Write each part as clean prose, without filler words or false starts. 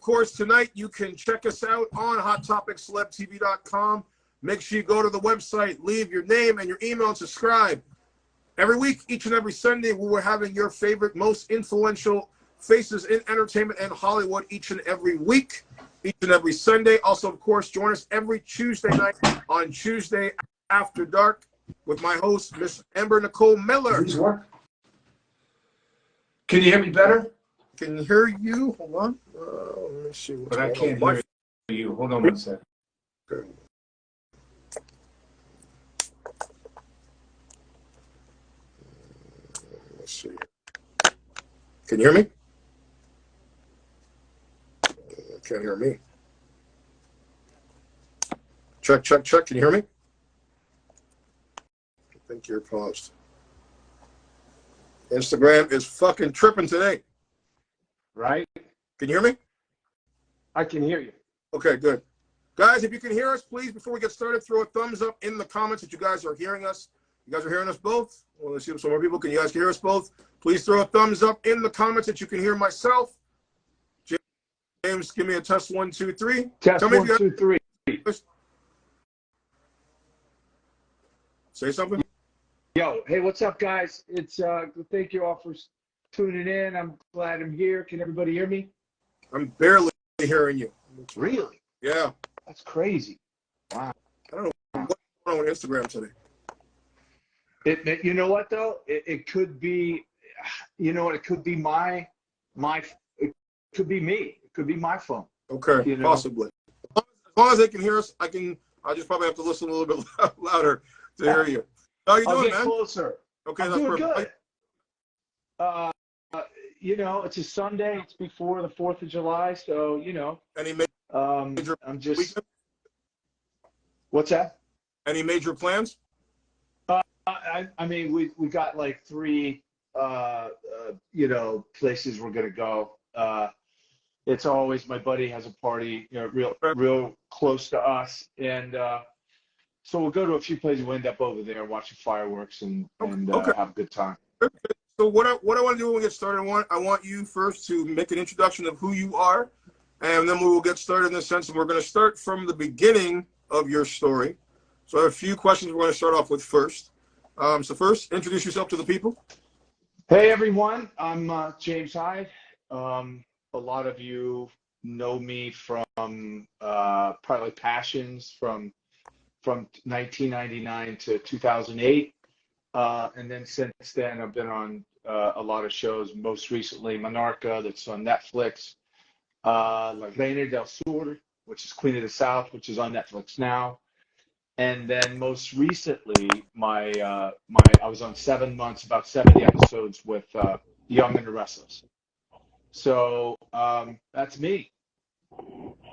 course, tonight you can check us out on HotTopicsCelebTV.com. Make sure you go to the website, leave your name and your email, and subscribe. Every week, each and every Sunday, we're having your favorite, most influential faces in entertainment and Hollywood each and every week, each and every Sunday. Also, of course, join us every Tuesday night on Tuesday After Dark with my host, Miss Amber Nicole Miller. Can you hear me better? Can hear you. Hold on. Let me see. But I can't hear you. Hold on one second. Okay. Let's see. Can you hear me? Can't hear me. Check, check, check. Can you hear me? I think you're paused. Instagram is fucking tripping today. Right? Can you hear me? I can hear you. Okay, good. Guys, if you can hear us, please, before we get started, throw a thumbs up in the comments that you guys are hearing us. You guys are hearing us both? Well, let's see if some more people. Can you guys hear us both? Please throw a thumbs up in the comments that you can hear myself. James, give me a test 1, 2, 3. Test 1, 2, 3. Say something. Yo, hey, what's up, guys? It's thank you all for tuning in. I'm glad I'm here. Can everybody hear me? I'm barely hearing you. Really? Yeah. That's crazy. Wow. I don't know what's going on with Instagram today. You know what though? It could be, you know what? It could be my. It could be me. It could be my phone. Okay, you know? Possibly. As long as they can hear us, I just probably have to listen a little bit louder to hear you. How you doing, man? Closer. Okay, I'm that's doing perfect. Good. You know, it's a Sunday. It's before the 4th of July, so you know. Any major? I'm just. Weekend? What's that? Any major plans? I mean, we got like 3, you know, places we're gonna go. It's always my buddy has a party, you know, real close to us, and so we'll go to a few places. We'll end up over there watching fireworks and have a good time. So what I want to do when we get started, I want you first to make an introduction of who you are, and then we will get started in the sense of we're going to start from the beginning of your story. So I have a few questions we're going to start off with first. So first, introduce yourself to the people. Hey everyone, I'm James Hyde. A lot of you know me from probably Passions from 1999 to 2008, and then since then I've been on a lot of shows. Most recently, Monarca, that's on Netflix. La Reina del Sur, which is Queen of the South, which is on Netflix now. And then most recently, I was on 7 months, about 70 episodes with Young and the Restless. So that's me.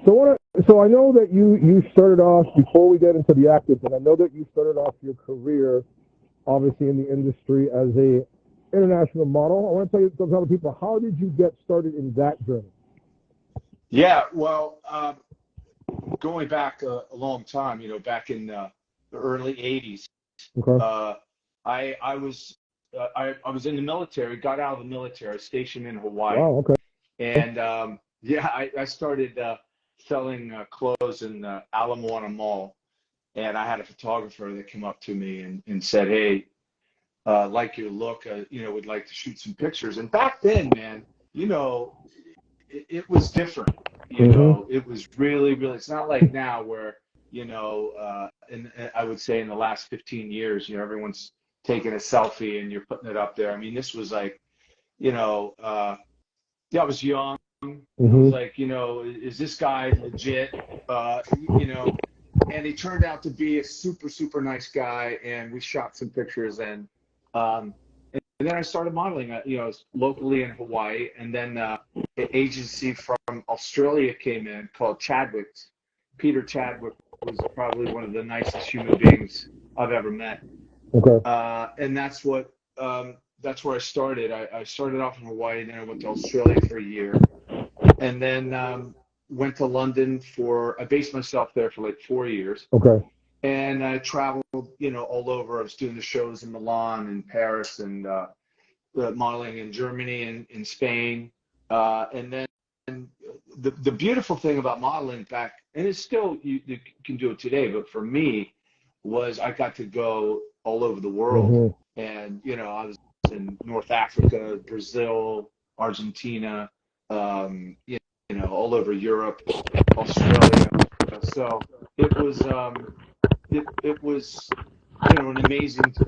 So I know that you started off, before we get into the acting, and I know that you started off your career, obviously in the industry as a international model. I want to tell other people, how did you get started in that journey? Yeah, well, going back a long time, you know, back in the early 80s, okay. I was in the military, got out of the military, stationed in Hawaii. Wow, okay. And yeah, I started selling clothes in the Ala Moana Mall, and I had a photographer that came up to me and said, "Hey, like your look, you know, would like to shoot some pictures." And back then, man, you know, it was different. You know, it was really, it's not like now where, you know, and I would say in the last 15 years, you know, everyone's taking a selfie and you're putting it up there. I mean, this was like, you know, yeah, I was young. It was like, you know, is this guy legit? You know, and he turned out to be a super, super nice guy. And we shot some pictures, and then I started modeling, you know, locally in Hawaii. And then an agency from Australia came in called Chadwick's. Peter Chadwick was probably one of the nicest human beings I've ever met. Okay. And that's where I started. I started off in Hawaii, then I went to Australia for a year, and then went to London I based myself there for like 4 years. Okay. And I traveled, you know, all over. I was doing the shows in Milan and Paris, and modeling in Germany and in Spain. And then the beautiful thing about modeling back, and it's still, you can do it today, but for me, was I got to go all over the world. And, you know, I was in North Africa, Brazil, Argentina, you know, all over Europe, Australia. So it was, it was, you know, an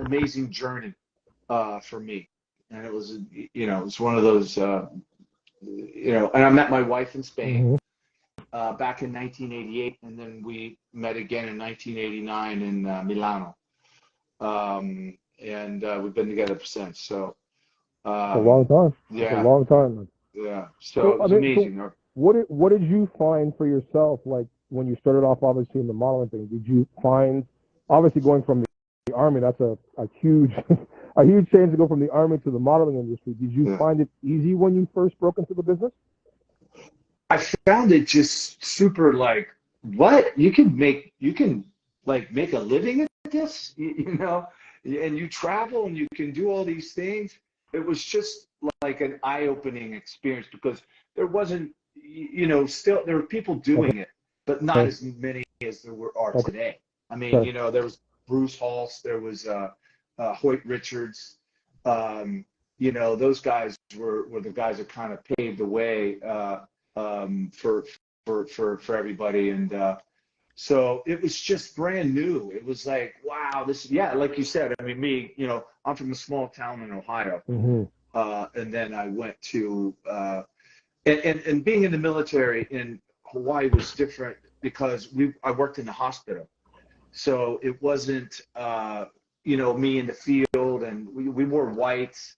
amazing journey for me. And it was, you know, it's one of those, you know, and I met my wife in Spain back in 1988, and then we met again in 1989 in Milano. And we've been together ever since. So a long time. Yeah, it's a long time. Yeah. So it's amazing. So what did you find for yourself, like when you started off, obviously in the modeling thing? Did you find, obviously going from the Army, that's a huge a huge change to go from the Army to the modeling industry. Did you find it easy when you first broke into the business? I found it just super, like, what? You can like make a living at this, you know, and you travel and you can do all these things. It was just like an eye-opening experience, because there wasn't, you know, still there were people doing it, but not as many as there are today. I mean, you know, there was Bruce Halse, there was Hoyt Richards, you know, those guys were the guys that kind of paved the way for everybody. And so it was just brand new. It was like, wow, this, yeah, like you said, I mean, me, you know, I'm from a small town in Ohio. And then I went to, and being in the military in Hawaii was different, because I worked in the hospital. So it wasn't, you know, me in the field, and we wore whites.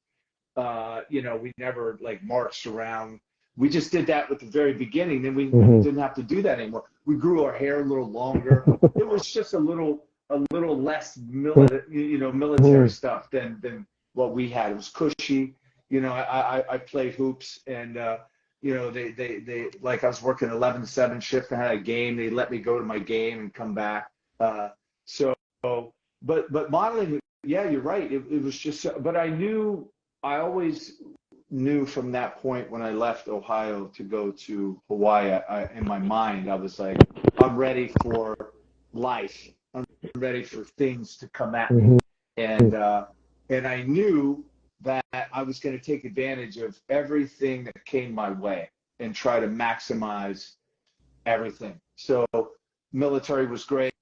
You know, we never like marched around. We just did that at the very beginning. Then we didn't have to do that anymore. We grew our hair a little longer. It was just a little less military stuff than what we had. It was cushy. You know, I played hoops, and you know, they like, I was working 11-7 shift. I had a game. They let me go to my game and come back. But modeling, yeah, you're right. It was just, but I always knew from that point when I left Ohio to go to Hawaii, in my mind, I was like, I'm ready for life. I'm ready for things to come at me. And I knew that I was going to take advantage of everything that came my way and try to maximize everything. So military was great.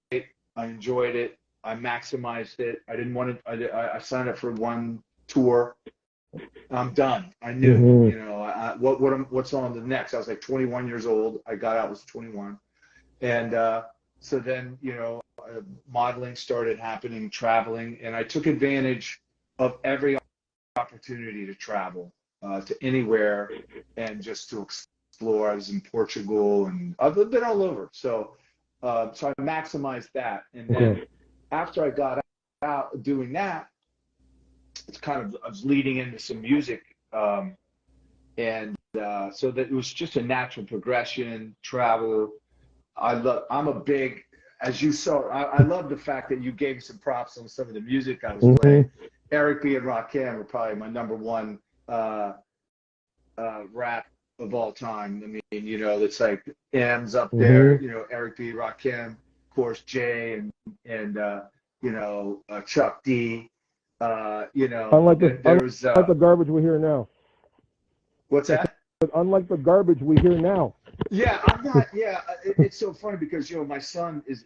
I enjoyed it. I maximized it. I didn't want to, I signed up for one tour. I'm done. I knew, you know, what's on the next. I was like 21 years old. I got out, was 21. And so then, you know, modeling started happening, traveling, and I took advantage of every opportunity to travel to anywhere and just to explore. I was in Portugal, and I've been all over. So I maximized that. And then after I got out doing that, it's kind of, I was leading into some music, and so that it was just a natural progression. Travel. I'm a big, as you saw, I love the fact that you gave some props on some of the music I was playing. Eric B. and Rakim were probably my number one rap of all time. I mean, you know, it's like M's up there, you know, Eric B., Rakim, of course, Jay, and you know, Chuck D. You know, unlike the garbage we hear now. What's that? Unlike the garbage we hear now. Yeah, I'm not. Yeah, it's so funny because, you know, my son is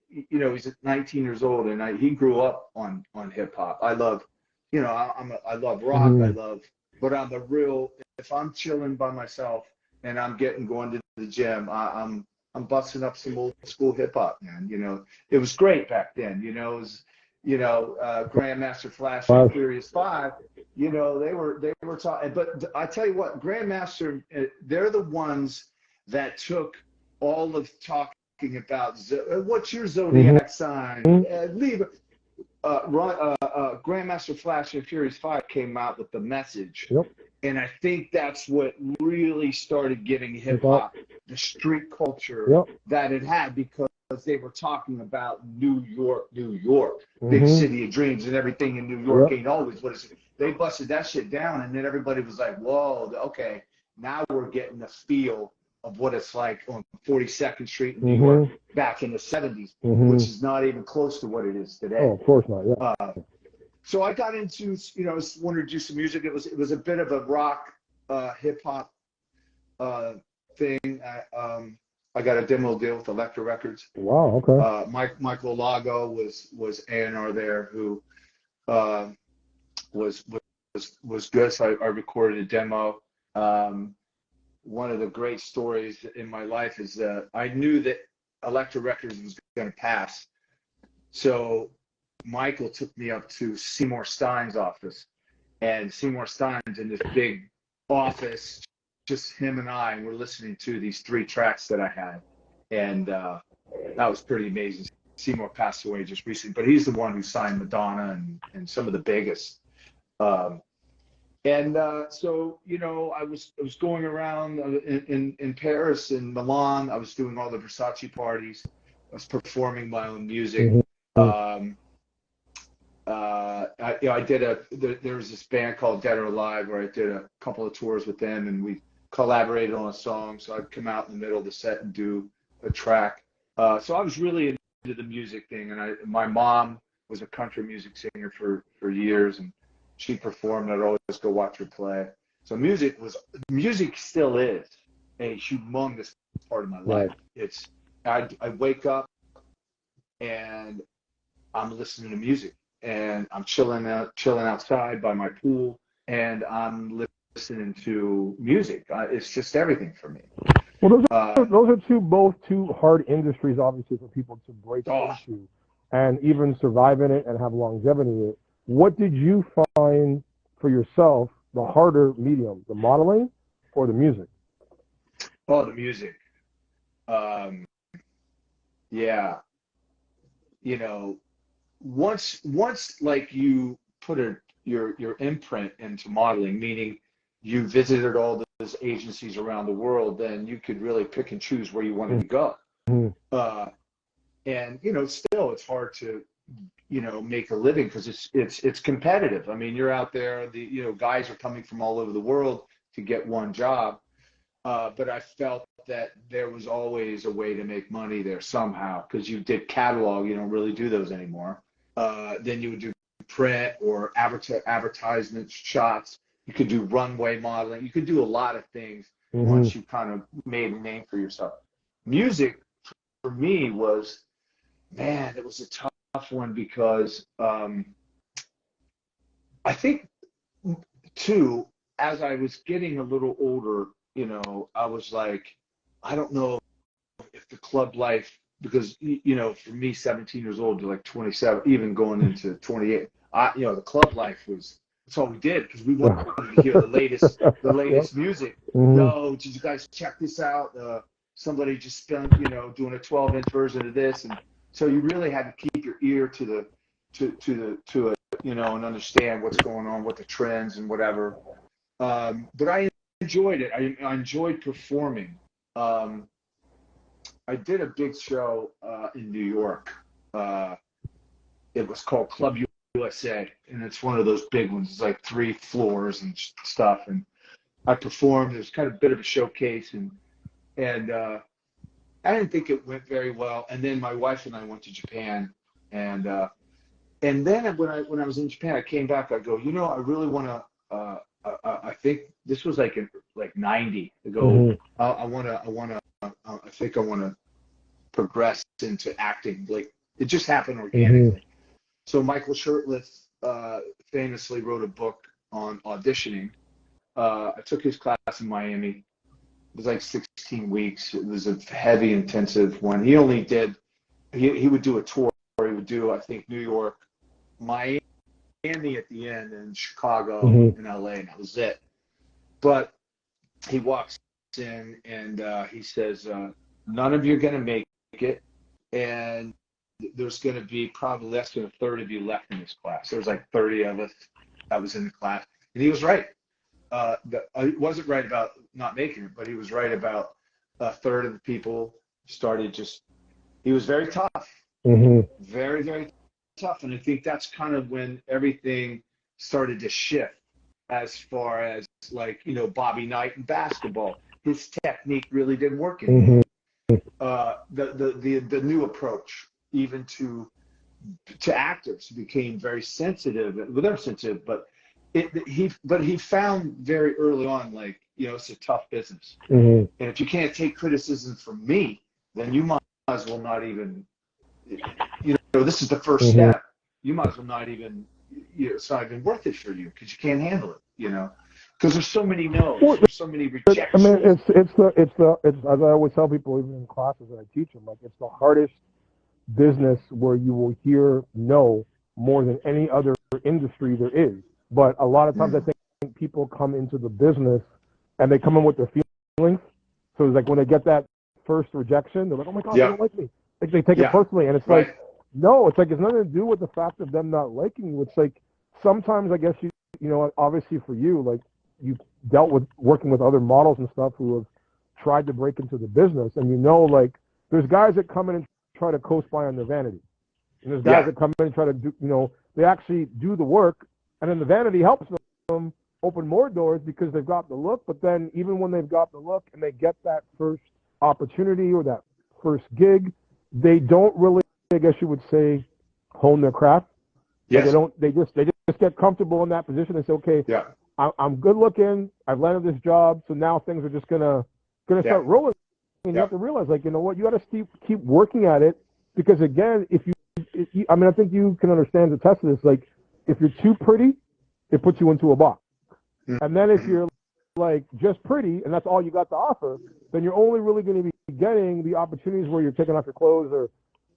you know, he's 19 years old, and he grew up on hip hop. I love, you know, I love rock. I love, but on the real, if I'm chilling by myself and I'm going to the gym, I'm busting up some old school hip hop, man. You know, it was great back then. You know, it was, you know, Grandmaster Flash and Furious 5, you know, they were talking. But I tell you what, Grandmaster, they're the ones that took all of talking about what's your zodiac sign. Grandmaster Flash and Furious 5 came out with the message, and I think that's what really started giving hip hop the street culture that it had, because they were talking about New York, big city of dreams, and everything in New York ain't always what it's. They busted that shit down, and then everybody was like, "Whoa, okay, now we're getting the feel of what it's like on 42nd Street in New York back in the 70s, which is not even close to what it is today. Oh, of course not. Yeah. So I got into, wanted to do some music. It was a bit of a rock, hip hop thing. I got a demo deal with Elektra Records. Wow. Okay. Michael Lago was A&R there, who was good. So I recorded a demo. One of the great stories in my life is that I knew that Elektra Records was going to pass. So Michael took me up to Seymour Stein's office, and Seymour Stein's in this big office, just him and I, and we're listening to these 3 tracks that I had. And that was pretty amazing. Seymour passed away just recently, but he's the one who signed Madonna and some of the biggest. So, I was going around in Paris and Milan. I was doing all the Versace parties. I was performing my own music. There was this band called Dead or Alive where I did a couple of tours with them, and we collaborated on a song. So I'd come out in the middle of the set and do a track. So I was really into the music thing, and my mom was a country music singer for years, and she performed. I'd always go watch her play. So music still is a humongous part of my life. I wake up and I'm listening to music, and I'm chilling outside by my pool, and I'm listening to music. It's just everything for me. Well, those are both two hard industries, obviously, for people to break into and even survive in it and have longevity in it. What did you find for yourself the harder medium, the modeling or the music? Oh, the music. Yeah. Once like you put your imprint into modeling, meaning you visited all those agencies around the world, then you could really pick and choose where you wanted to go. And still it's hard to make a living because it's competitive. I mean, you're out there, guys are coming from all over the world to get one job. But I felt that there was always a way to make money there somehow, because you did catalog. You don't really do those anymore. Then you would do print or advertisement shots. You could do runway modeling. You could do a lot of things once you kind of made a name for yourself. Music, for me, it was a tough one because I think, too, as I was getting a little older, I was like, I don't know if the club life, because, for me, 17 years old to like 27, even going into 28, the club life that's all we did, because we wanted to hear the latest music. Yo, did you guys check this out? Somebody just spent, doing a 12-inch version of this. And so you really had to keep your ear to it, and understand what's going on, what the trends and whatever. But I enjoyed it. I enjoyed performing. I did a big show in New York. It was called Club USA, and it's one of those big ones. It's like 3 floors and stuff. And I performed. It was kind of a bit of a showcase, and I didn't think it went very well. And then my wife and I went to Japan, and then when I was in Japan, I came back. I go, I really want to. I think this was like 90. I go, I think I want to progress into acting. Like, it just happened organically. So Michael Shirtless famously wrote a book on auditioning. I took his class in Miami. It was like 16 weeks. It was a heavy, intensive one. He only did, he would do a tour. He would do, I think, New York, Miami at the end, and Chicago and LA, and that was it. But he walks in and he says, none of you are going to make it, and there's going to be probably less than a third of you left in this class. There was like 30 of us that was in the class, and he was right. He wasn't right about not making it, but he was right about a third of the people started he was very tough, very, very tough. And I think that's kind of when everything started to shift as far as like, you know, Bobby Knight in basketball. His technique really didn't work anymore. The new approach, even to actors, became very sensitive. Well, they're sensitive, but he found very early on, like, you know, it's a tough business, and if you can't take criticism from me, then you might as well not even, you know, this is the first step. You might as well not even, you know, it's not even worth it for you because you can't handle it, you know, because there's so many no's, there's so many rejections. I mean, it's as I always tell people, even in classes that I teach them, like, it's the hardest business where you will hear no more than any other industry there is. But a lot of times I think people come into the business and they come in with their feelings. So it's like when they get that first rejection, they're like, oh my God, they don't like me. Like, they take it personally. And it's like, no, it's like, it's nothing to do with the fact of them not liking you. It's like, sometimes I guess you know, obviously for you, like, you dealt with working with other models and stuff who have tried to break into the business. And you know, like, there's guys that come in and try to coast by on their vanity. And there's guys that come in and try to do, you know, they actually do the work, and then the vanity helps them open more doors because they've got the look. But then even when they've got the look and they get that first opportunity or that first gig, they don't really, I guess you would say, hone their craft. Yes. Like, they just get comfortable in that position and say, okay, I'm good looking, I've landed this job, so now things are just gonna start rolling. And you have to realize, like, you know what, you got to keep working at it, because again, if you, I mean, I think you can understand the test of this. Like, if you're too pretty, it puts you into a box. And then if you're like just pretty and that's all you got to offer, then you're only really going to be getting the opportunities where you're taking off your clothes or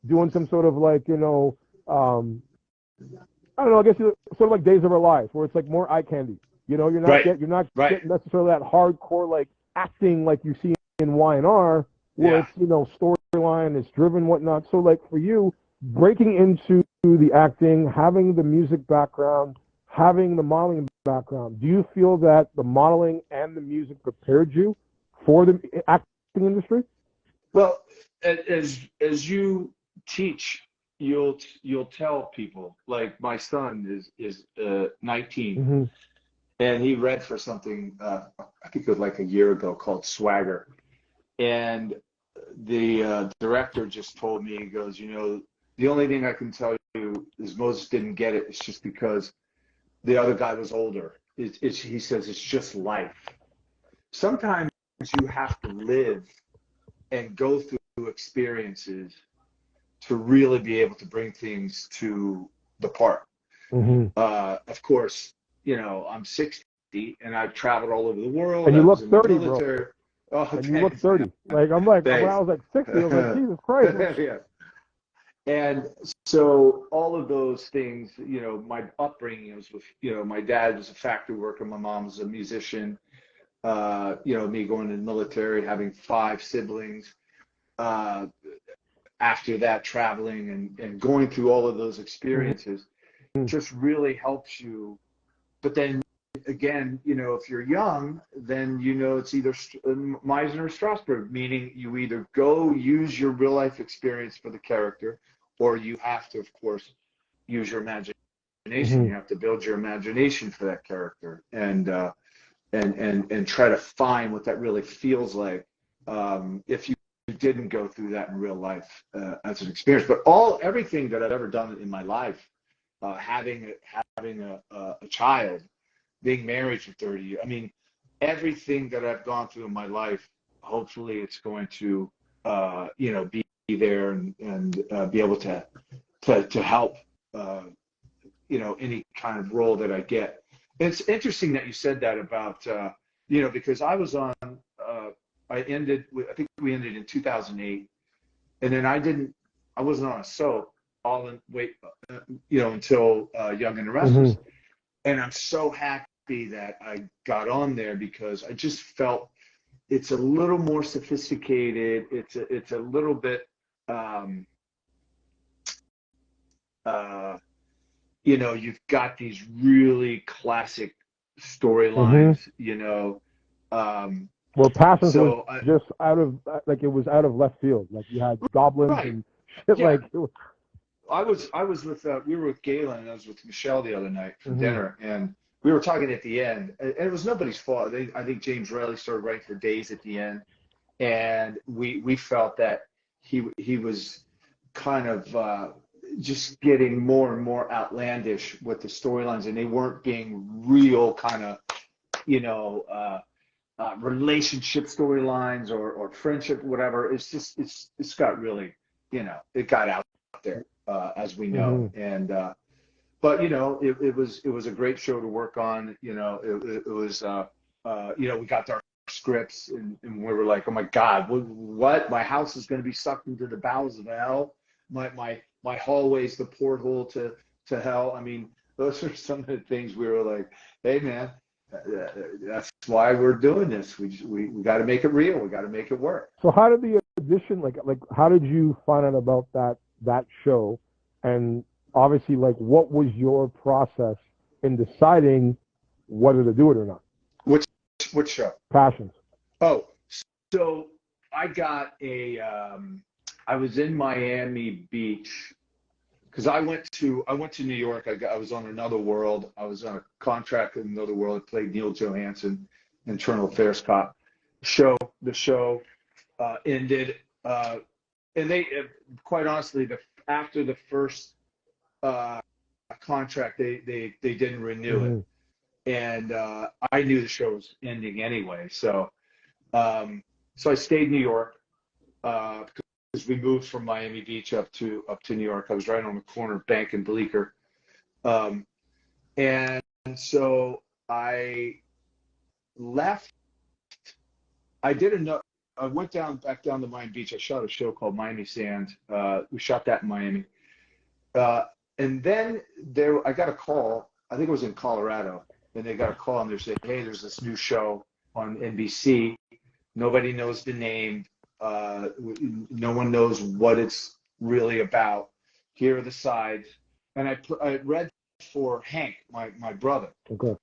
doing some sort of, like, you know, I don't know, I guess sort of like Days of Our Lives, where it's like more eye candy. You know, you're not getting necessarily that hardcore, like, acting like you see in Y&R, where it's, you know, storyline, it's driven, whatnot. So, like, for you, breaking into the acting, having the music background, having the modeling background, do you feel that the modeling and the music prepared you for the acting industry? Well, as you teach, you'll tell people, like, my son is 19, and he read for something, I think it was like a year ago, called Swagger. And the director just told me, he goes, you know, the only thing I can tell you is Moses didn't get it. It's just because the other guy was older. He says it's just life. Sometimes you have to live and go through experiences to really be able to bring things to the part. Of course, you know, I'm 60 and I've traveled all over the world. And you look 30, bro. Oh, and you look 30. Like, I'm like, when I was like 60, I was like, Jesus Christ. Yeah. And so all of those things, you know, my upbringing was with, you know, my dad was a factory worker, my mom was a musician, you know, me going in the military, having 5 siblings, after that traveling and going through all of those experiences just really helps you. But then again, you know, if you're young, then, you know, it's either Meisner or Strasberg, meaning you either go use your real life experience for the character, or you have to, of course, use your imagination. You have to build your imagination for that character, and try to find what that really feels like, if you didn't go through that in real life, as an experience. But everything that I've ever done in my life, having a child, being married for 30 years, I mean, everything that I've gone through in my life, hopefully it's going to, you know, be there and be able to help, you know, any kind of role that I get. It's interesting that you said that about, you know, because I was on, I think we ended in 2008, and then I wasn't on a soap you know, until Young and the Restless. And I'm so happy that I got on there, because I just felt it's a little more sophisticated. It's a little bit, you know, you've got these really classic storylines, you know. Well, Passions was just out of, like, it was out of left field. Like, you had goblins and shit. Like, it was... I was with we were with Galen, and I was with Michelle the other night for dinner, and we were talking at the end, and it was nobody's fault. I think James Riley started writing for days at the end, and we felt that he was kind of just getting more and more outlandish with the storylines, and they weren't being real kind of, you know, relationship storylines or friendship, whatever. It's got really, you know, it got out there, as we know. And but you know, it was a great show to work on. You know, it was you know, we got our scripts and we were like, oh my God, what? My house is going to be sucked into the bowels of hell. My hallway's the porthole to hell. I mean, those are some of the things we were like, hey man, that's why we're doing this. We got to make it real. We got to make it work. So how did the audition, like how did you find out about that show? And obviously, like, what was your process in deciding whether to do it or not? Which show? Passions. Oh, so I got I was in Miami Beach because I went to New York. I was on Another World. I was on a contract in Another World. I played Neil Johansson, Internal Affairs cop. The show ended, and they quite honestly, after the first contract, they didn't renew it, and I knew the show was ending anyway. So I stayed in New York because we moved from Miami Beach up to New York. I was right on the corner of Bank and Bleecker, and so I left. I went back down to Miami Beach. I shot a show called Miami Sand. We shot that in Miami. And then I got a call, I think it was in Colorado, and they got a call and they said, hey, there's this new show on NBC. Nobody knows the name. No one knows what it's really about. Here are the sides. And I read for Hank, my brother. Okay.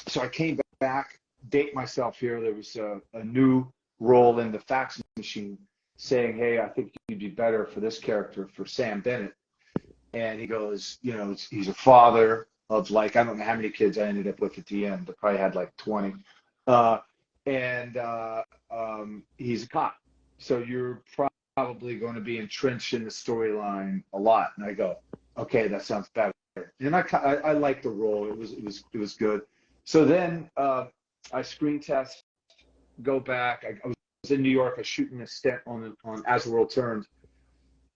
So I came back, date myself here. There was a new role in the fax machine saying, hey, I think you'd be better for this character, for Sam Bennett. And he goes, you know, he's a father of, like, I don't know how many kids I ended up with at the end. I probably had like 20. He's a cop. So you're probably going to be entrenched in the storyline a lot. And I go, okay, that sounds better. And I liked the role. It was good. So then I screen test, go back. I was in New York. I was shooting a stint on As the World Turns.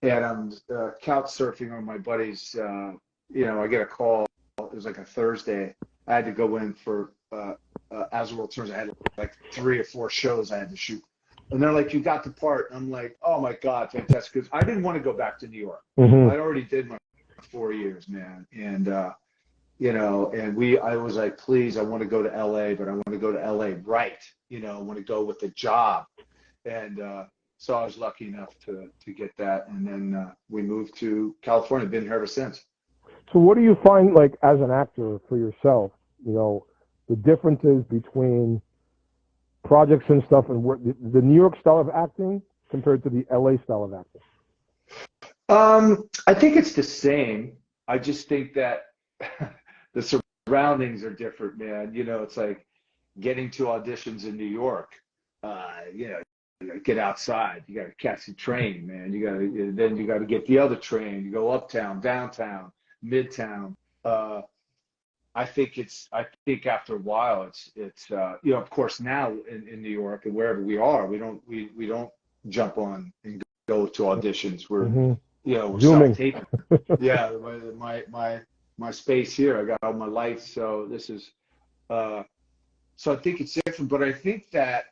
And I'm couch surfing on my buddies. You know, I get a call. It was like a Thursday. I had to go in for As the World Turns. I had like 3 or 4 shows I had to shoot. And they're like, you got the part. And I'm like, oh my God, fantastic. Because I didn't want to go back to New York. I already did my 4 years, man. And, you know, and I was like, please, I want to go to LA, but I want to go to LA right. You know, I want to go with a job. And, so I was lucky enough to get that, and then we moved to California. Been here ever since. So what do you find, like, as an actor for yourself, you know, the differences between projects and stuff and the New York style of acting compared to the LA style of acting? I think it's the same. I just think that the surroundings are different, man. You know, it's like getting to auditions in New York. You know, you gotta get outside. You gotta catch the train, man. Then you gotta get the other train. You go uptown, downtown, midtown. I think after a while, it's you know, of course now in New York and wherever we are, we don't jump on and go to auditions. We're you know, we're self-taping. Yeah, my space here. I got all my lights, so this is so I think it's different. But I think that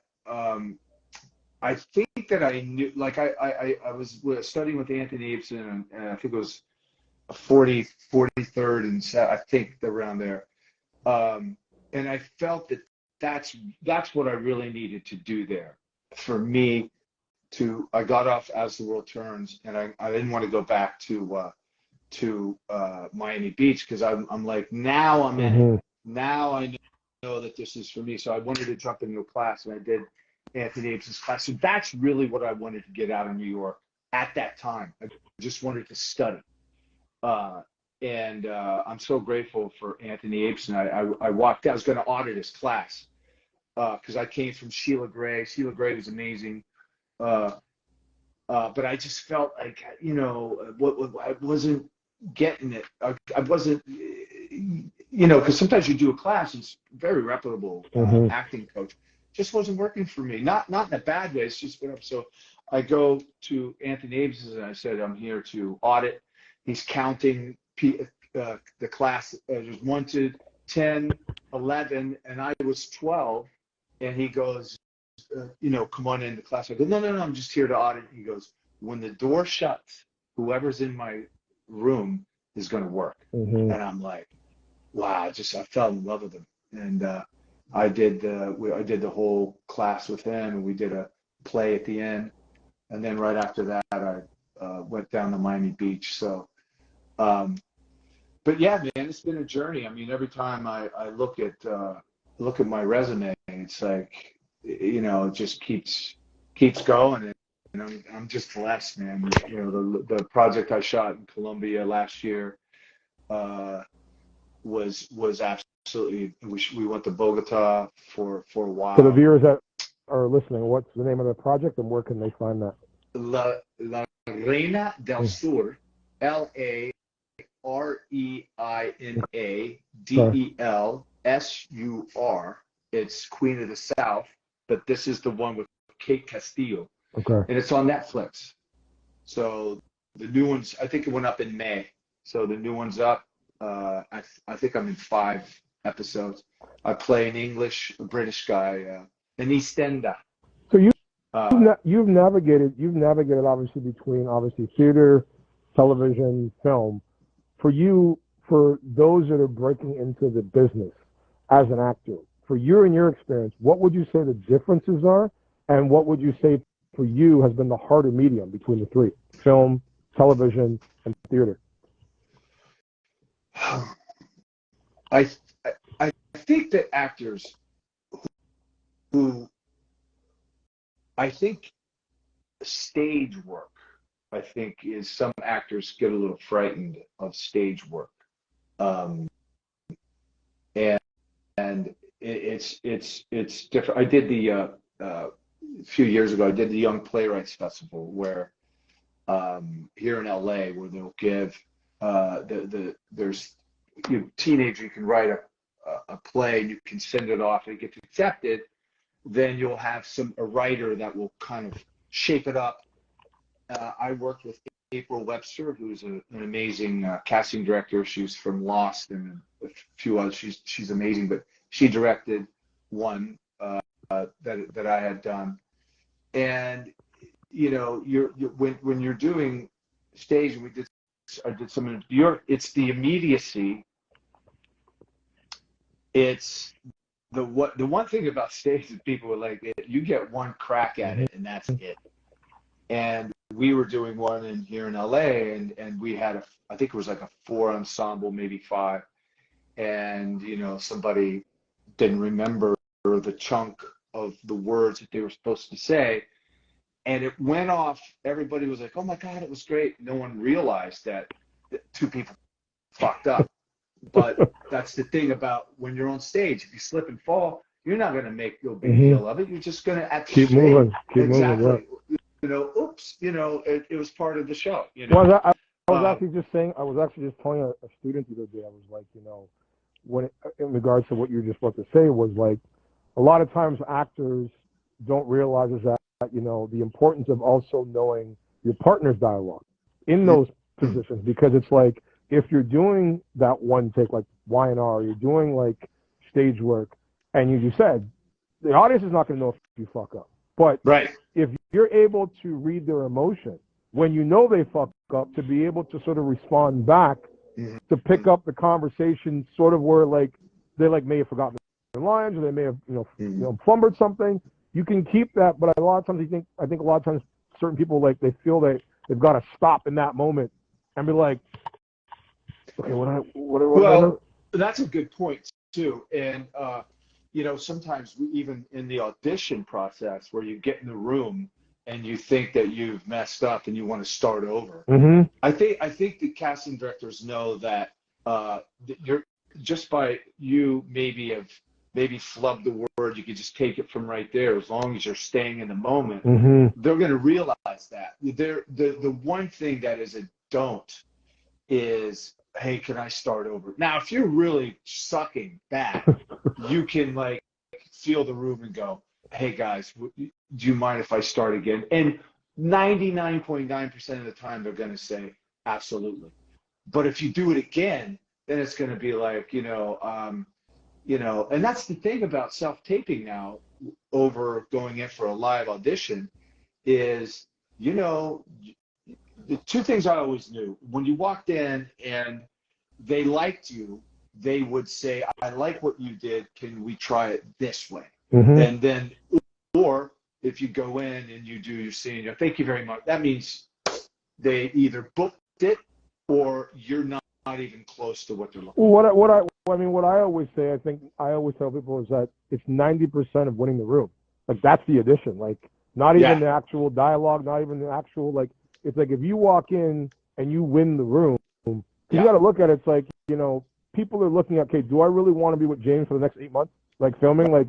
I knew, like I was studying with Anthony Ibsen, and I think it was 43rd and I think around there, and I felt that that's what I really needed to do there for me. I got off As the World Turns, and I didn't want to go back to Miami Beach because I'm like, now I'm in it. Now I know that this is for me. So I wanted to jump into a class, and I did Anthony Ibsen's class. So that's really what I wanted to get out of New York at that time. I just wanted to study. And I'm so grateful for Anthony Abeson. I walked out. I was going to audit his class because I came from Sheila Gray. Sheila Gray was amazing. But I just felt like, you know, I wasn't getting it. I wasn't, you know, because sometimes you do a class, it's very reputable acting coach. Just wasn't working for me. Not in a bad way. It's just went up. So I go to Anthony Abeson and I said, I'm here to audit. He's counting the class. There's 1 to 10, 11, and I was 12. And he goes, you know, come on into class. I go, no, I'm just here to audit. He goes, when the door shuts, whoever's in my room is going to work. And I'm like, wow, I fell in love with him. And I did the whole class with him, and we did a play at the end. And then right after that, I went down to Miami Beach. So, but yeah, man, it's been a journey. I mean, every time I look at my resume, it's like, you know, it just keeps going. And I'm just blessed, man. You know, the project I shot in Colombia last year was absolutely. We went to Bogota for a while. For the viewers that are listening, what's the name of the project and where can they find that? La Reina del Sur, LAREINA DELSUR. It's Queen of the South, but this is the one with Kate Castillo. Okay. And it's on Netflix. So the new one's, I think it went up in May. So the new one's up. I think I'm in 5 episodes. I play an English, a British guy, an EastEnder. So you've navigated obviously between theater, television, film. For those that are breaking into the business as an actor, for you and your experience, what would you say the differences are, and what would you say for you has been the harder medium between the three: film, television, and theater? I think that actors who I think stage work, I think, is some actors get a little frightened of stage work, and it's different. I did a few years ago. I did the Young Playwrights Festival, where here in LA, where they'll give there's teenager, you can write a play and you can send it off and it gets accepted. Then you'll have a writer that will kind of shape it up. I worked with April Webster, who's an amazing casting director. She's from Lost and a few others. She's amazing, but she directed one that I had done. And you know, when you're doing stage, and I did some in New York. It's the immediacy. It's the one thing about stage is people are like, you get one crack at it and that's it. And we were doing one here in LA, and we had I think it was like a 4 ensemble, maybe 5, and you know, somebody didn't remember the chunk of the words that they were supposed to say, and it went off. Everybody was like, oh my God, it was great. No one realized that 2 people fucked up. But that's the thing about when you're on stage. If you slip and fall, you're not going to make no big deal of it. You're just going to keep moving. Exactly. Moving, yeah. You know, oops. You know, it was part of the show. You know. Well, I was actually just saying. I was actually just telling a student the other day. I was like, you know, in regards to what you were just about to say, was like, a lot of times actors don't realize that, you know, the importance of also knowing your partner's dialogue in those positions, because it's like, if you're doing that one take, like Y&R, you're doing like stage work, and you said, the audience is not going to know if you fuck up. But right. If you're able to read their emotion when you know they fuck up, to be able to sort of respond back, to pick up the conversation sort of where like they like may have forgotten their lines, or they may have you know flumbered something. You can keep that, but a lot of times I think a lot of times certain people, like, they feel that they've got to stop in that moment and be like, okay, well, that's a good point too. And you know, sometimes even in the audition process, where you get in the room and you think that you've messed up and you want to start over. Mm-hmm. I think the casting directors know that you're just by you maybe flub the word, you could just take it from right there. As long as you're staying in the moment, Mm-hmm. they're going to realize that. The one thing that is a don't is, hey, can I start over? Now, if you're really sucking bad, you can like feel the room and go, hey guys, do you mind if I start again? And 99.9% of the time they're going to say absolutely. But if you do it again, then it's going to be like, and that's the thing about self-taping now over going in for a live audition is, the two things I always knew. When you walked in and they liked you, they would say, I like what you did. Can we try it this way? Mm-hmm. And then, or if you go in and you do your scene, thank you very much. That means they either booked it or you're not even close to what they're looking for. What I always say, I think I always tell people is that it's 90% of winning the room. Like that's the audition. Like not even the actual dialogue, not even the actual like. It's like if you walk in and you win the room, you got to look at it. It's like people are looking at, okay, do I really want to be with James for the next 8 months? Like filming, like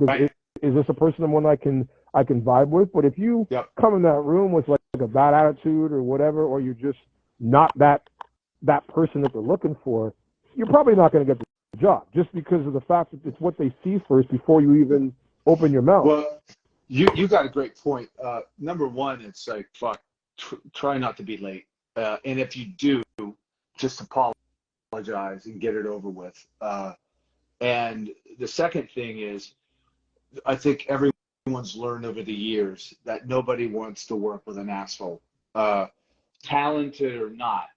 is this a person one I can vibe with? But if you come in that room with like a bad attitude or whatever, or you're just not that person that they're looking for, you're probably not going to get the job just because of the fact that it's what they see first before you even open your mouth. Well, you got a great point. Number one, it's like, try not to be late. And if you do, just apologize and get it over with. And the second thing is, I think everyone's learned over the years that nobody wants to work with an asshole. Talented or not,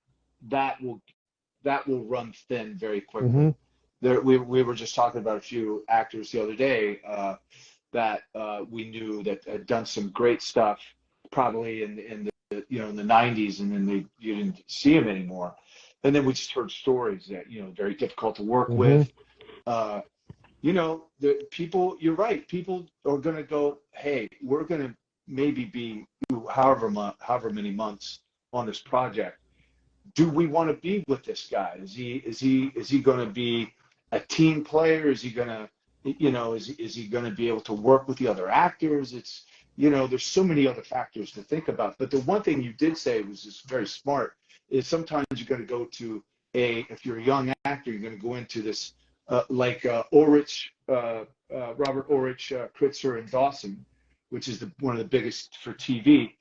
that will run thin very quickly. Mm-hmm. We were just talking about a few actors the other day that we knew that had done some great stuff, probably in the 90s, and then you didn't see them anymore. And then we just heard stories that very difficult to work with. The people, you're right. People are going to go, hey, we're going to maybe be however many months on this project. Do we want to be with this guy? Is he going to be a team player? Is he going to, is he going to be able to work with the other actors? It's, there's so many other factors to think about. But the one thing you did say was just very smart is sometimes you're going to go to if you're a young actor, you're going to go into this like Ulrich, Robert Ulrich, Kritzer, and Dawson, which is one of the biggest for TV.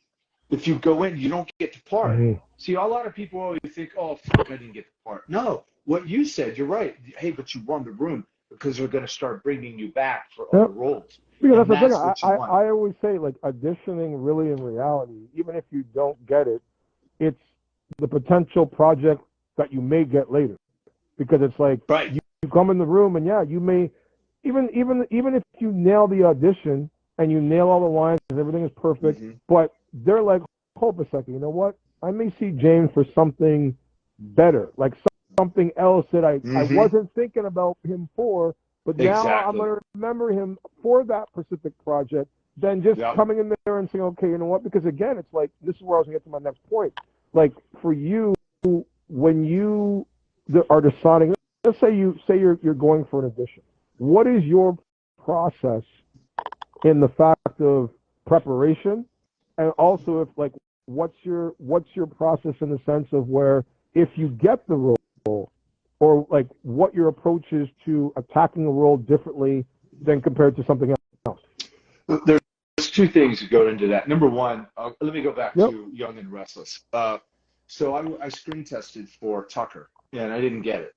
If you go in, you don't get the part. Mm-hmm. See, a lot of people always think, oh, fuck, I didn't get the part. No, what you said, you're right. Hey, but you won the room because they're going to start bringing you back for other roles. Because that's the thing. I always say, like, auditioning really in reality, even if you don't get it, it's the potential project that you may get later. Because it's like you come in the room and you may, even if you nail the audition and you nail all the lines and everything is perfect, but they're like, hold a second, you know what? I may see James for something better, like something else that I wasn't thinking about him for, but now I'm going to remember him for that specific project than just coming in there and saying, okay, you know what? Because again, it's like, this is where I was going to get to my next point. Like for you, when you are deciding, let's say you're going for an audition, what is your process in the fact of preparation, and also if like what's your process in the sense of where if you get the role, or like what your approach is to attacking a role differently than compared to something else? There's two things that go into that. Number one, let me go back to Young and Restless. So I screen tested for Tucker, and I didn't get it.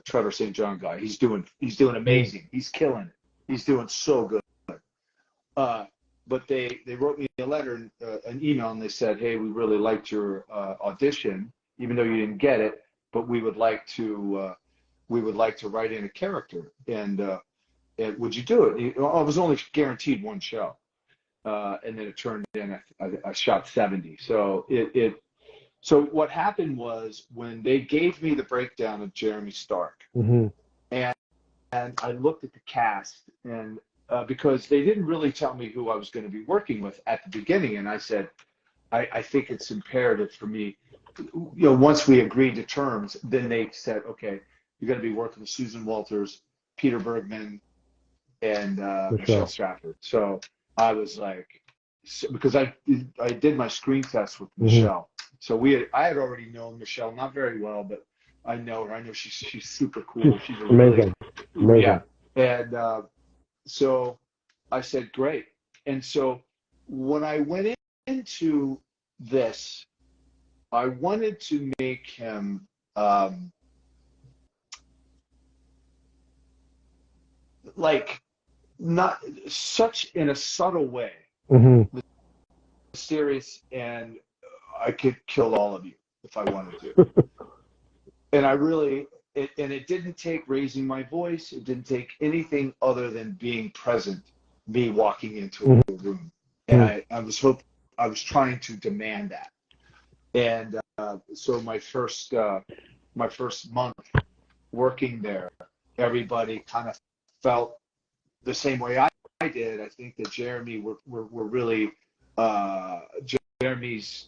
Trevor St. John guy, he's doing amazing. He's killing it. He's doing so good. But they wrote me a letter, an email, and they said, hey, we really liked your audition, even though you didn't get it, but we would like to write in a character, and would you do it? I was only guaranteed one show, and then it turned in I shot 70. So so what happened was when they gave me the breakdown of Jeremy Stark, and I looked at the cast, and because they didn't really tell me who I was going to be working with at the beginning. And I said, I think it's imperative for me, once we agreed to terms, then they said, okay, you're going to be working with Susan Walters, Peter Bergman, and Michelle Stratford. So I was like, because I did my screen test with Michelle. So I had already known Michelle, not very well, but I know her. I know she's super cool. She's amazing. Amazing. Yeah. And so I said, great. And so when I went into this, I wanted to make him like not such in a subtle way, mysterious, and I could kill all of you if I wanted to. And I really, it didn't take raising my voice. It didn't take anything other than being present, me walking into a room. And I was trying to demand that. And so my first month working there, everybody kind of felt the same way I did. I think that Jeremy were really Jeremy's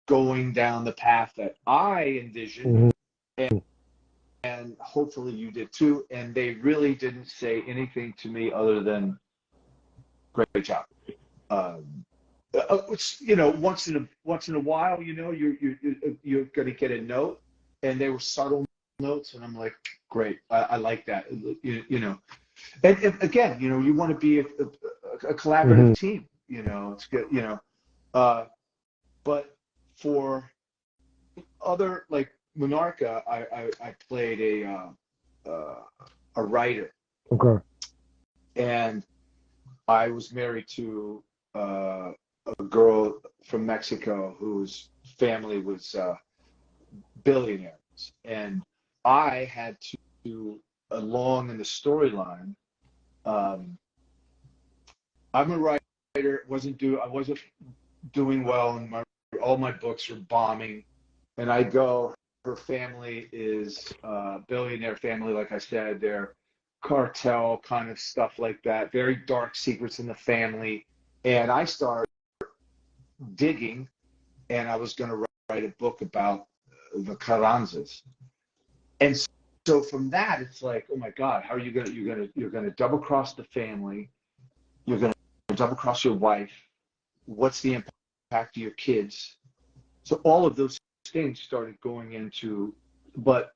going down the path that I envisioned, and hopefully you did too. And they really didn't say anything to me other than great job. Once in a while, you're going to get a note, and they were subtle notes, and I'm like, great, I like that, And again, you want to be a collaborative team. It's good. But for other, like Monarca, I played a writer. Okay. And I was married to a girl from Mexico whose family was billionaires, and I had to, along in the storyline, I'm a writer. I wasn't doing well, and all my books were bombing. And I go, her family is a billionaire family, like I said, they're cartel kind of stuff like that, very dark secrets in the family. And I start digging, and I was going to write a book about the Carranzas. And so from that, it's like, oh my God, how are you going to, you're going to double cross the family. You're going to double cross your wife. What's the impact of your kids? So all of those things started going into, but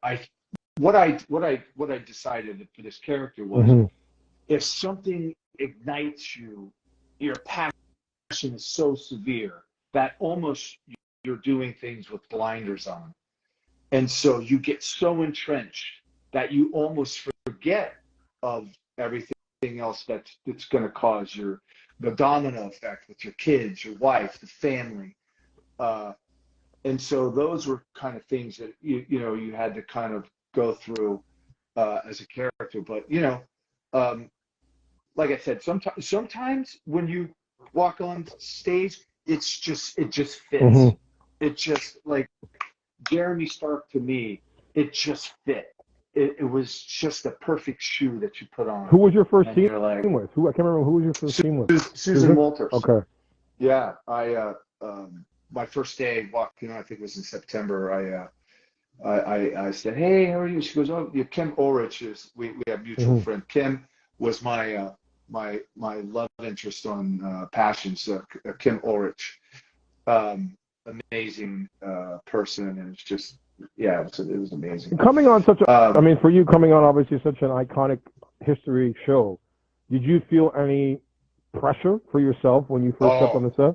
what I decided for this character was, if something ignites you, your passion is so severe that almost you're doing things with blinders on. And so you get so entrenched that you almost forget of everything else that's going to cause the domino effect with your kids, your wife, the family. And so those were kind of things that you had to kind of go through as a character. But like I said, sometimes when you walk on stage, it just fits. It just, like Jeremy Stark, to me, it just fit. It was just the perfect shoe that you put on. Who was your first scene with? I can't remember. Who was your first scene with? Susan Walters. Okay. Yeah, my first day walking, I think it was in September. I said, "Hey, how are you?" She goes, "Oh, Kim Ulrich is. We have mutual friend. Kim was my love interest on Passion. So Kim Ulrich, amazing person, and it's just, yeah, it was amazing. Coming on such a, for you coming on obviously such an iconic history show, did you feel any pressure for yourself when you first stepped on the set?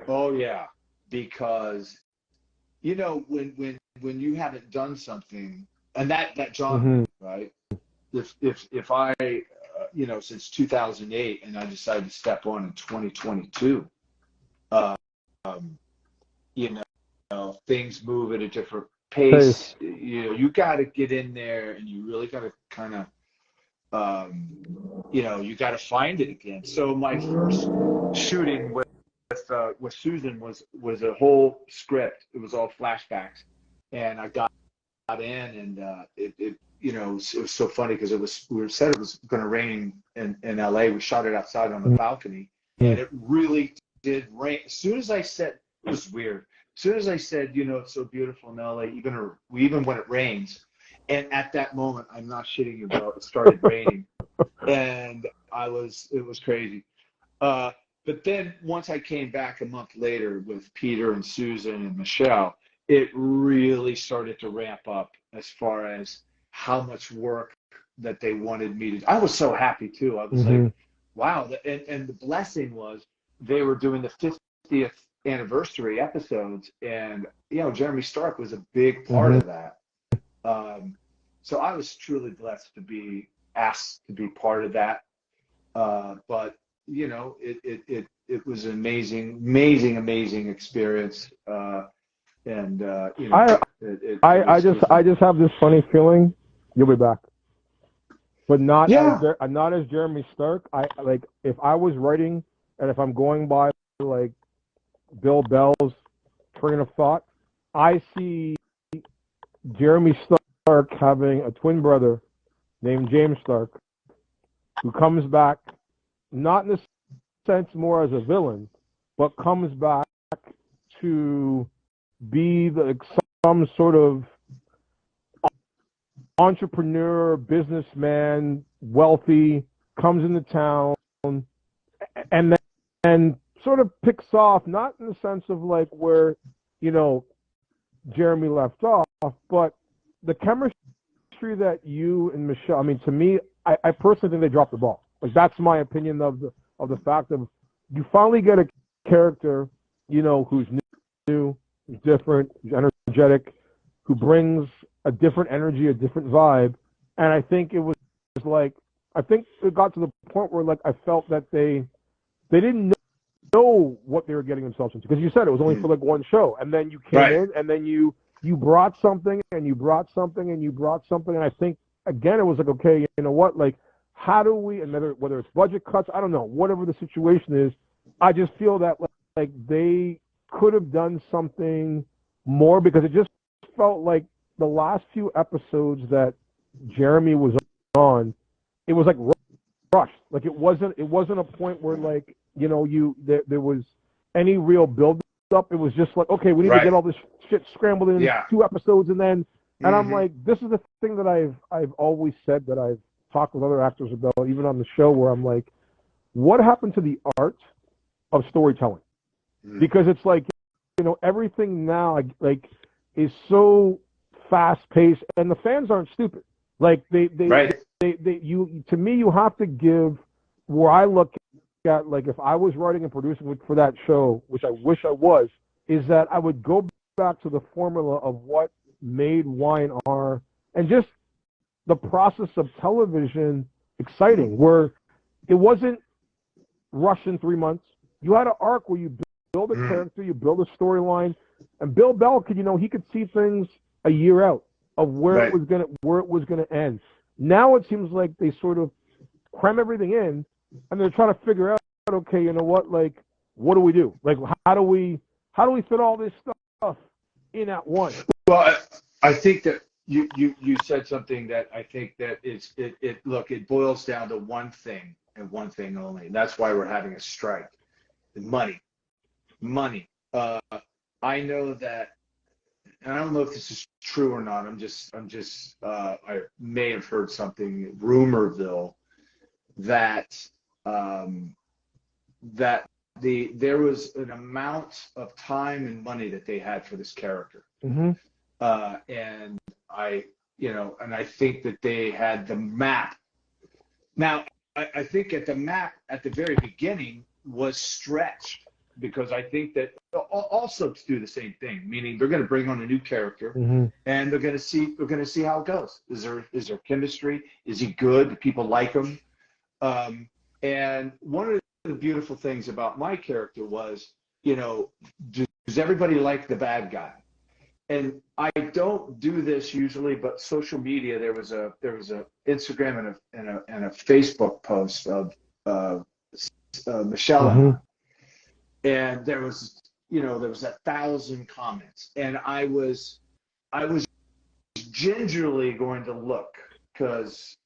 Oh yeah, because when you haven't done something, and that genre, right? If I since 2008, and I decided to step on in 2022, things move at a different pace. You got to get in there, and you really got to kind of you got to find it again. So my first shooting with Susan was a whole script. It was all flashbacks, and I got in, and it was so funny because we said it was going to rain in LA. We shot it outside on the balcony, and it really did rain. As soon as I said, it was weird. As soon as I said, it's so beautiful in LA, even when it rains. And at that moment, I'm not shitting you, bro, it started raining. And it was crazy. But then once I came back a month later with Peter and Susan and Michelle, it really started to ramp up as far as how much work that they wanted me to do. I was so happy too. I was like, wow. And the blessing was they were doing the 50th anniversary episodes, and Jeremy Stark was a big part of that. So I was truly blessed to be asked to be part of that. But it was an amazing experience. I just have this funny feeling you'll be back, but not as Jeremy Stark. If I was writing, and if I'm going by like Bill Bell's train of thought, I see Jeremy Stark having a twin brother named James Stark, who comes back not in the sense more as a villain, but comes back to be some sort of entrepreneur, businessman, wealthy, comes into town, and then sort of picks off, not in the sense of like where, Jeremy left off, but the chemistry that you and Michelle, I mean, to me, I personally think they dropped the ball. Like, that's my opinion of the fact of you finally get a character, who's new, different, energetic, who brings a different energy, a different vibe. And I think it was like, I think it got to the point where like I felt that they didn't know what they were getting themselves into. Because you said it was only for like one show. And then you came in and then you brought something and you brought something and you brought something. And I think, again, it was like, okay, you know what? Like, how do we, and whether it's budget cuts, I don't know, whatever the situation is, I just feel that like they could have done something more, because it just felt like the last few episodes that Jeremy was on, it was like rushed. Like it wasn't a point where like, there was any real build up. It was just like, okay, we need to get all this shit scrambled in 2 episodes, and then I'm like, this is the thing that I've always said, that I've talked with other actors about, even on the show, where I'm like, what happened to the art of storytelling? Because it's like, everything now like is so fast paced, and the fans aren't stupid. Like to me, you have to give, where I look at, like if I was writing and producing for that show, which I wish I was, is that I would go back to the formula of what made Y&R and just the process of television exciting, where it wasn't rushed in 3 months. You had an arc where you build a character, you build a storyline, and Bill Bell could, he could see things a year out of where it was gonna end. Now it seems like they sort of cram everything in, and they're trying to figure out, okay, you know what, like, what do we do? Like, how do we fit all this stuff in at once? Well, I think that you said something that I think that it boils down to one thing and one thing only, and that's why we're having a strike. Money. I know that, and I don't know if this is true or not. I may have heard something, rumorville, that there was an amount of time and money that they had for this character. And I think that they had the map. Now, I think the map at the very beginning was stretched, because I think that all soaps do the same thing, meaning they're going to bring on a new character, and we're going to see how it goes. Is there chemistry? Is he good? Do people like him? And one of the beautiful things about my character was, does everybody like the bad guy? And I don't do this usually, but social media, there was a Instagram and a Facebook post of Michelle, and there was 1,000 comments, and I was gingerly going to look because,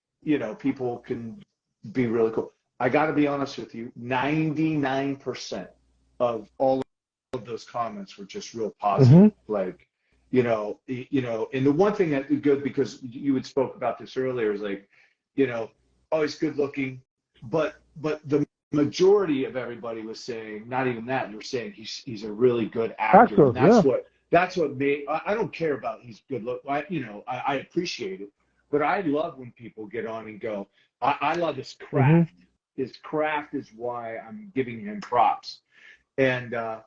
people can be really cool. I got to be honest with you, 99% of all of those comments were just real positive. Like, and the one thing that is good, because you had spoke about this earlier, is like, oh, he's good looking, but the majority of everybody was saying not even that. They were saying he's a really good actor. And that's what made. I don't care about he's good look. I appreciate it, but I love when people get on and go, I love his craft. His craft is why I'm giving him props. And I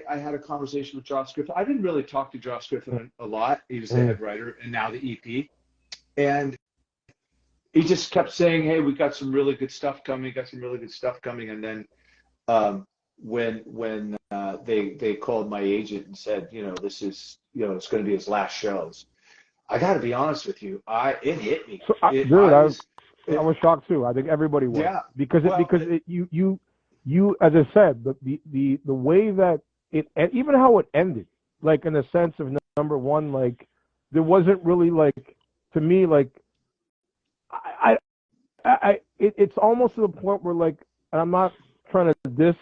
had a conversation with Josh Griffin. I didn't really talk to Josh Griffin a lot. He was the head writer and now the EP. And he just kept saying, hey, we got some really good stuff coming, And then when they called my agent and said, this is, it's going to be his last shows, I got to be honest with you, it hit me. So I was shocked too. I think everybody was. Yeah. Because you, as I said, the way that it, and even how it ended, like in the sense of number one, like there wasn't really like, to me, like it's almost to the point where like, and I'm not trying to diss,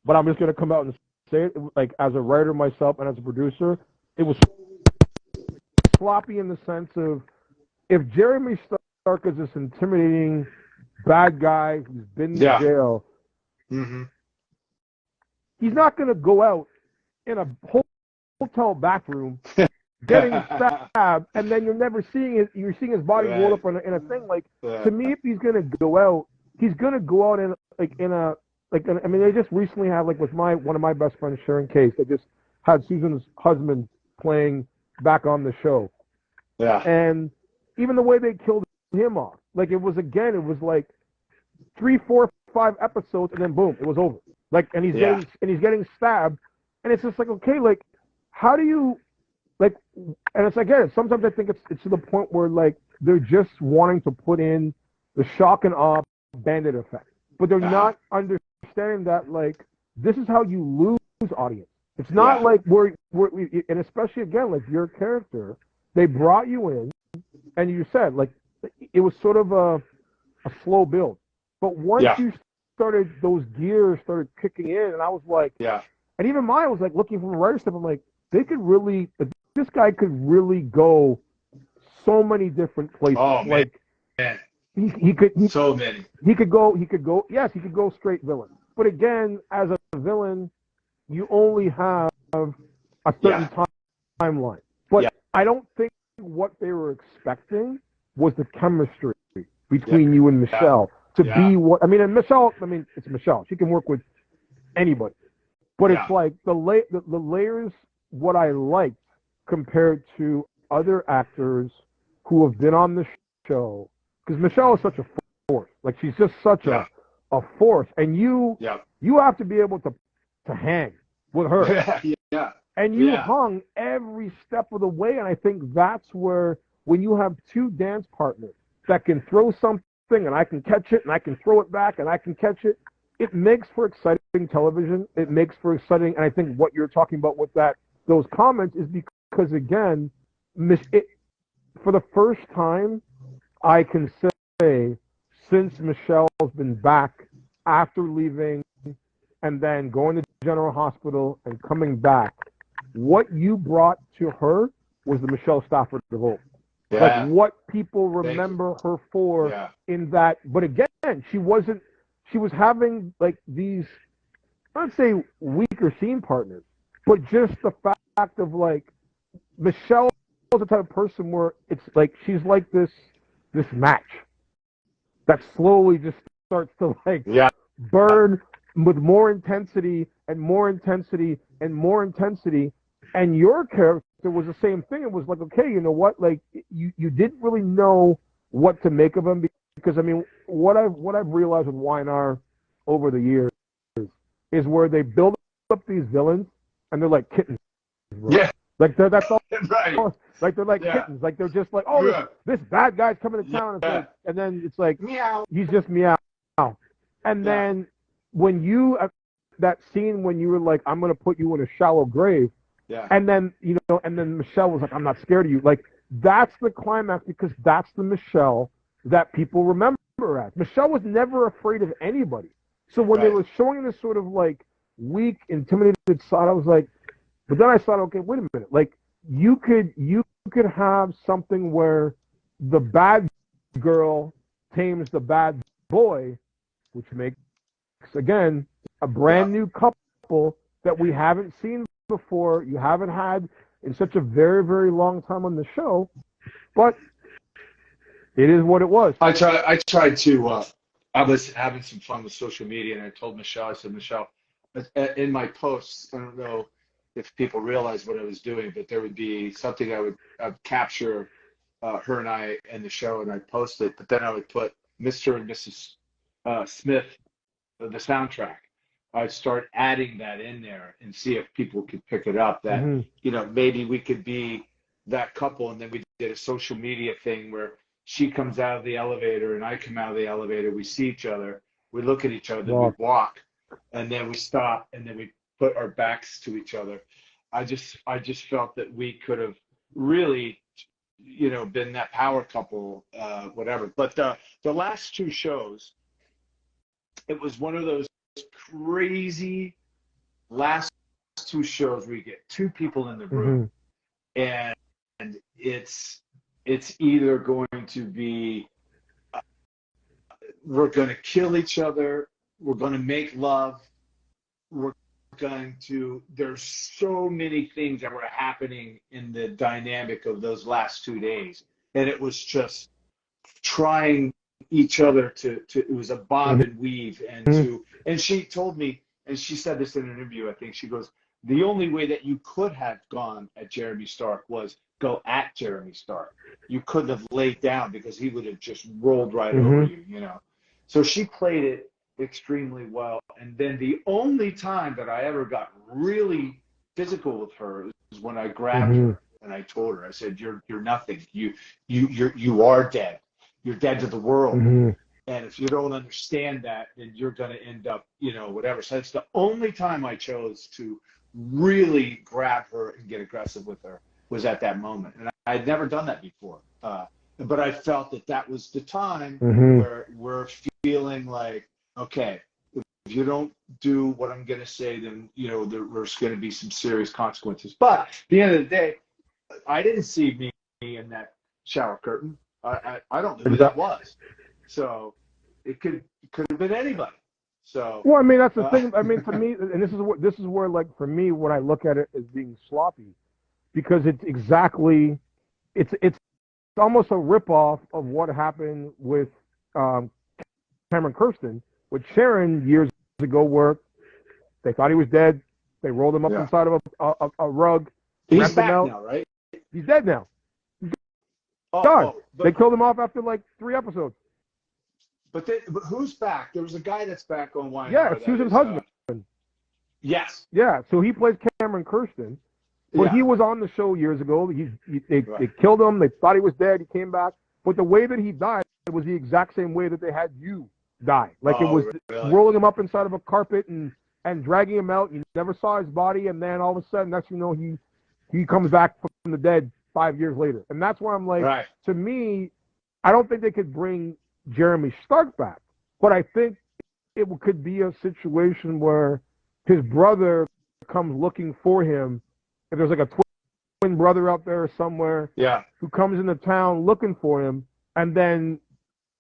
but I'm just going to come out and say it, like as a writer myself and as a producer, it was sloppy in the sense of, if Jeremy Stark is this intimidating bad guy who's been in jail, he's not going to go out in a hotel bathroom getting stabbed, and then you're seeing his body roll up in a thing. Like, to me, if he's going to go out, he's going to go out I mean, they just recently had, like, with one of my best friends, Sharon Case, they just had Susan's husband playing back on the show. Yeah. And even the way they killed him off, like, it was like 3, 4, 5 episodes, and then boom, it was over. Like, and he's getting stabbed, and it's just like, okay, like, how do you, like, and it's again, sometimes I think it's to the point where like they're just wanting to put in the shock and awe bandit effect, but they're not understanding that like this is how you lose audience. It's not like we're and especially again like your character, they brought you in, and you said like it was sort of a slow build, but once you started, those gears started kicking in, and I was like, and even mine was like looking from a writer's step, I'm like, they could really, this guy could really go so many different places. Oh, like, man. He could go straight villain. But again, as a villain, you only have a certain timeline. But I don't think what they were expecting was the chemistry between you and Michelle to be what, I mean, and Michelle, it's Michelle. She can work with anybody. But it's like the layers, what I liked compared to other actors who have been on the show, because Michelle is such a force. Like, she's just such a force. And you have to be able to hang with her. And you hung every step of the way. And I think that's where, when you have two dance partners that can throw something and I can catch it and I can throw it back and I can catch it, it makes for exciting television. It makes for exciting, and I think what you're talking about with those comments is because, again, for the first time, I can say, since Michelle's been back after leaving and then going to General Hospital and coming back, what you brought to her was the Michelle Stafford of old. Like, what people remember her for in that. But again, she was having like these, I don't say weaker scene partners, but just the fact of like, Michelle is the type of person where it's like she's like this match that slowly just starts to like burn with more intensity and more intensity and more intensity. And your character was the same thing. It was like, okay, you know what? Like, you didn't really know what to make of him, because I mean, what I've realized with YNR over the years is where they build up these villains and they're like kittens. Bro. Yeah. Like that's all. Right. Like they're like kittens. Like they're just like, oh, this bad guy's coming to town. Like, and then it's like, meow. He's just meow. And then when you that scene when you were like, I'm gonna put you in a shallow grave. Yeah. And then, and then Michelle was like, I'm not scared of you. Like, that's the climax because that's the Michelle that people remember as. Michelle was never afraid of anybody. So when they Right. were showing this sort of like weak, intimidated side, I was like, but then I thought, okay, wait a minute. Like, you could have something where the bad girl tames the bad boy, which makes, again, a brand new couple that we haven't seen before. You haven't had in such a very, very long time on the show, but it is what it was. I tried to, I was having some fun with social media, and I told Michelle, I said, Michelle, in my posts, I don't know if people realize what I was doing, but there would be something I'd capture her and I in the show, and I'd post it, but then I would put Mr. and Mrs. Smith, the soundtrack. I'd start adding that in there and see if people could pick it up, that, maybe we could be that couple. And then we did a social media thing where she comes out of the elevator and I come out of the elevator. We see each other. We look at each other. We walk, and then we stop, and then we put our backs to each other. I just felt that we could have really, been that power couple, whatever. But the last two shows, it was one of those crazy last two shows where you get two people in the room, and it's either going to be we're going to kill each other, we're going to make love, there's so many things that were happening in the dynamic of those last 2 days, and it was just trying each other to it was a bob and weave, and she told me, and she said this in an interview, I think, she goes, the only way that you could have gone at Jeremy Stark was go at Jeremy Stark. You couldn't have laid down because he would have just rolled right over you, So she played it extremely well. And then the only time that I ever got really physical with her was when I grabbed her and I told her, I said, you're nothing. You are dead. You're dead to the world. And if you don't understand that, then you're going to end up, whatever. So it's the only time I chose to really grab her and get aggressive with her was at that moment. And I had never done that before. But I felt that was the time where we're feeling like, okay, if you don't do what I'm going to say, then, there's going to be some serious consequences. But at the end of the day, I didn't see me in that shower curtain. I don't know who that was. So it could have been anybody. So well, I mean, that's the thing. I mean, for me, and this is where like for me, when I look at it as being sloppy, because it's exactly it's almost a ripoff of what happened with Cameron Kirsten with Sharon years ago, where they thought he was dead. They rolled him up inside of a rug. He's back now, right? He's dead now. Died. They killed him off after like 3 episodes. But who's back? There was a guy that's back on Wine. Yeah, Susan's husband. Yes. Yeah, so he plays Cameron Kirsten. But he was on the show years ago. They killed him. They thought he was dead. He came back. But the way that he died was the exact same way that they had you die. Like it was rolling him up inside of a carpet and dragging him out. You never saw his body. And then all of a sudden, next thing you know, he comes back from the dead 5 years later. And that's why I'm like, to me, I don't think they could bring Jeremy Stark back. But I think it could be a situation where his brother comes looking for him. If there's like a twin brother out there somewhere who comes into town looking for him, and then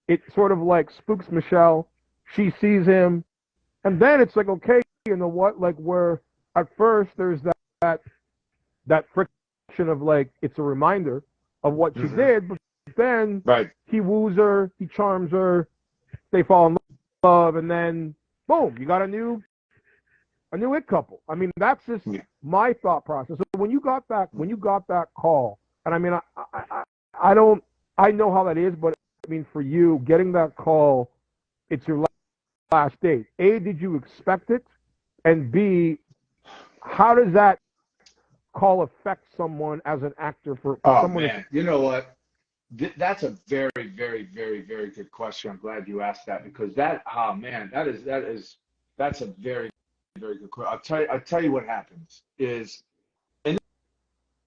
it sort of like spooks Michelle. She sees him, and then it's like, okay, you know what? Like where at first there's that friction of like it's a reminder of what she did, but then he woos her, he charms her, they fall in love, and then boom, you got a new it couple. I mean, that's just my thought process. So when you got that call, and I mean, I know how that is, but I mean, for you getting that call, it's your last date. A, did you expect it? And B, how does that call affect someone as an actor for someone? Man, you know what? That's a very, very, very, very good question. I'm glad you asked that, because that's a very, very good question. I'll tell you what happens is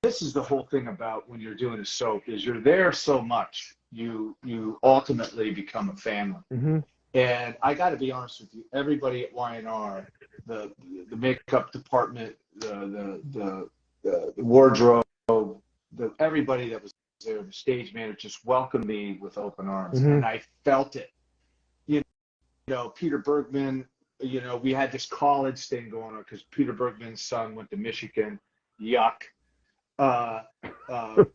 this is the whole thing about when you're doing a soap is you're there so much, you ultimately become a family. Mm-hmm. And I got to be honest with you, everybody at Y&R, the makeup department, the wardrobe, everybody that was there, the stage manager, just welcomed me with open arms, Mm-hmm. and I felt it. You know, Peter Bergman. You know, we had this college thing going on because Peter Bergman's son went to Michigan. Yuck.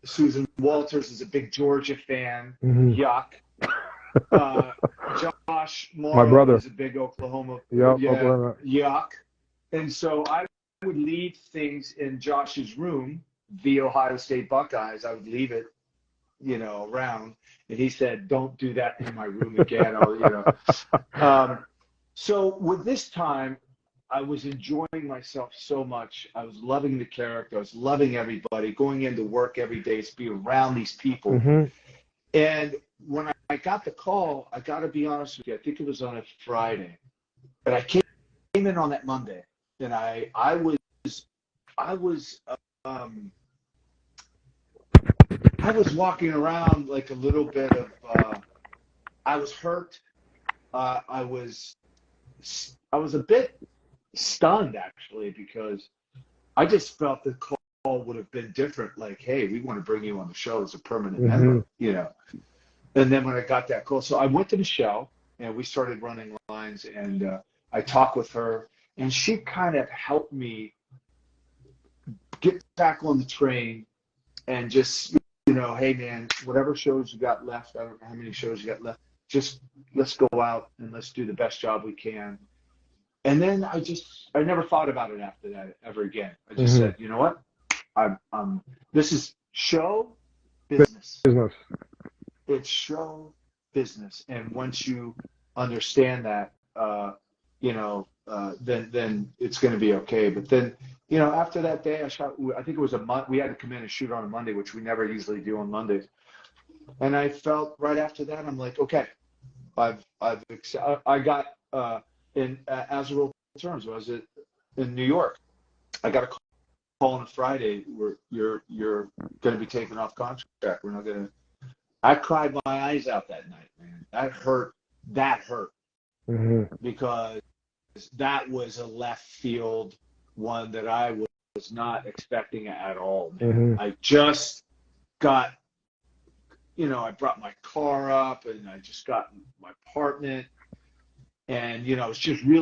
Susan Walters is a big Georgia fan. Mm-hmm. Yuck. Josh My Morrow brother is a big Oklahoma. Yep, Yeah. Oklahoma. Yuck. And so I would leave things in Josh's room, the Ohio State Buckeyes. I would leave it, you know, around. And he said, "Don't do that in my room again." So with this time, I was enjoying myself so much. I was loving the character. I was loving everybody, going into work every day to be around these people. Mm-hmm. And when I got the call, I got to be honest with you, I think it was on a Friday, but I came in on that Monday, and I was walking around like a little bit of, I was hurt. I was a bit stunned actually, because I just felt the call would have been different. Like, hey, we want to bring you on the show as a permanent member, you know. And then when I got that call, so I went to Michelle and we started running lines, and I talked with her, and she kind of helped me get back on the train and just, you know, hey man, whatever shows you got left, I don't know how many shows you got left, just let's go out and let's do the best job we can. And then I never thought about it after that ever again. I just said, you know what, this is show business. It's show business, and once you understand that, you know, then it's going to be okay. But then, you know, after that day, I think it was a month. We had to come in and shoot on a Monday, which we never usually do on Mondays. And I felt right after that, I'm like, okay, I got in Azrael terms. Was it in New York? I got a call on a Friday where you're going to be taken off contract. We're not going to. I cried my eyes out that night, man. That hurt. Because that was a left field one that I was not expecting at all, man. I just got, you know, I brought my car up and I just got my apartment, and, you know, it's just really